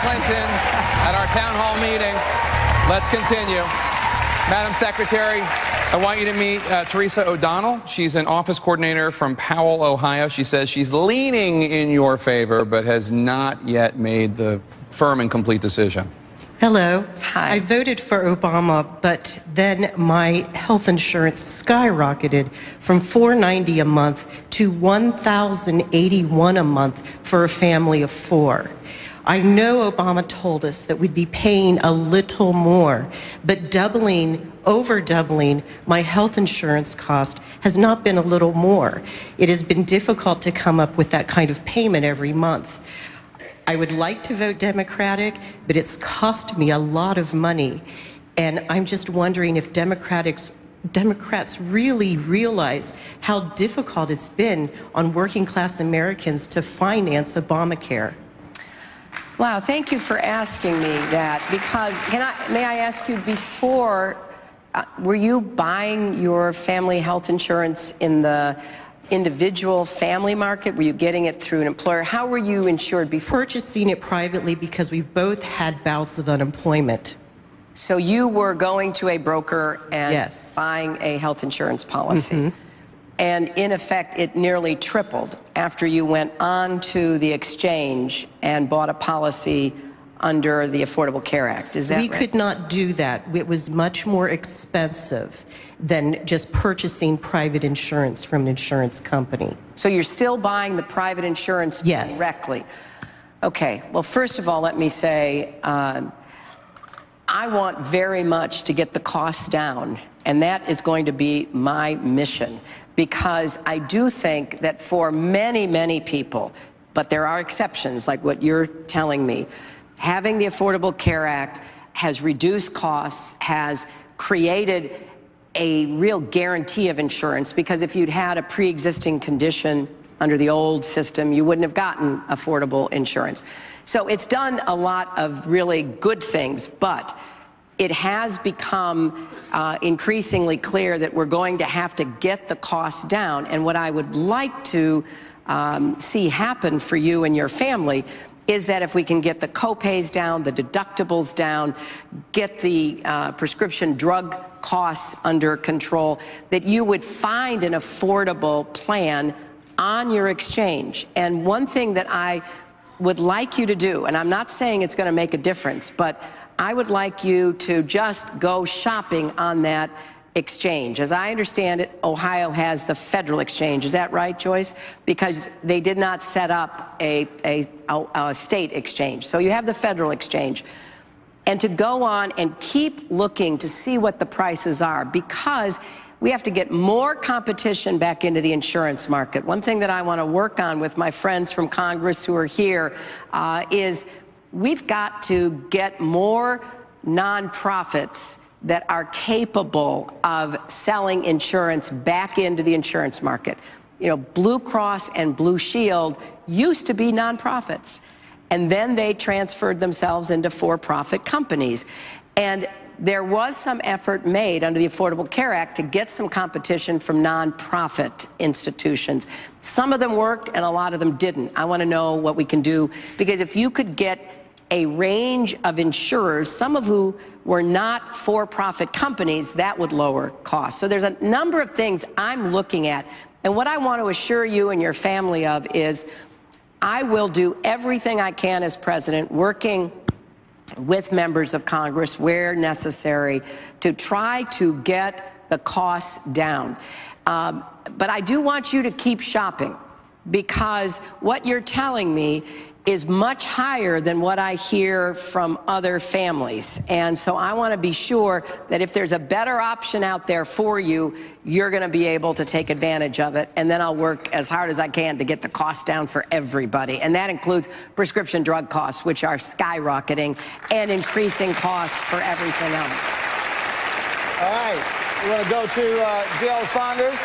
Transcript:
Clinton at our town hall meeting. Let's continue. Madam Secretary, I want you to meet Teresa O'Donnell. She's an office coordinator from Powell, Ohio. She says she's leaning in your favor, but has not yet made the firm and complete decision. Hello. Hi. I voted for Obama, but then my health insurance skyrocketed from $490 a month to $1,081 a month for a family of 4. I know Obama told us that we'd be paying a little more, but over doubling my health insurance cost has not been a little more. It has been difficult to come up with that kind of payment every month. I would like to vote Democratic, but it's cost me a lot of money. And I'm just wondering if Democrats really realize how difficult it's been on working class Americans to finance Obamacare. Wow, thank you for asking me that, because may I ask you, before, were you buying your family health insurance in the individual family market? Were you getting it through an employer? How were you insured before? Purchasing it privately because we've both had bouts of unemployment. So you were going to a broker and Yes. buying a health insurance policy. Mm-hmm. And in effect, it nearly tripled after you went on to the exchange and bought a policy under the Affordable Care Act. Is that right? We could not do that. It was much more expensive than just purchasing private insurance from an insurance company. So you're still buying the private insurance Yes. directly? Okay. Well, first of all, let me say, I want very much to get the costs down, and that is going to be my mission, because I do think that for many, many people, but there are exceptions like what you're telling me, having the Affordable Care Act has reduced costs, has created a real guarantee of insurance, because if you'd had a pre-existing condition under the old system, you wouldn't have gotten affordable insurance. So it's done a lot of really good things, but it has become increasingly clear that we're going to have to get the costs down. And what I would like to see happen for you and your family is that if we can get the co-pays down, the deductibles down, get the prescription drug costs under control, that you would find an affordable plan on your exchange. And one thing that I would like you to do, and I'm not saying it's going to make a difference, but I would like you to just go shopping on that exchange. As I understand it, Ohio has the federal exchange. Is that right, Joyce? Because they did not set up a state exchange. So you have the federal exchange. And to go on and keep looking to see what the prices are, because we have to get more competition back into the insurance market. One thing that I want to work on with my friends from Congress who are here is we've got to get more nonprofits that are capable of selling insurance back into the insurance market. You know, Blue Cross and Blue Shield used to be nonprofits, and then they transferred themselves into for-profit companies. And there was some effort made under the Affordable Care Act to get some competition from nonprofit institutions. Some of them worked and a lot of them didn't. I want to know what we can do, because if you could get a range of insurers, some of who were not for-profit companies, that would lower costs. So there's a number of things I'm looking at. And what I want to assure you and your family of is I will do everything I can as president, working with members of Congress where necessary, to try to get the costs down. But I do want you to keep shopping, because what you're telling me is much higher than what I hear from other families. And so I want to be sure that if there's a better option out there for you, you're going to be able to take advantage of it. And then I'll work as hard as I can to get the cost down for everybody. And that includes prescription drug costs, which are skyrocketing, and increasing costs for everything else. All right. We want to go to Gail Saunders.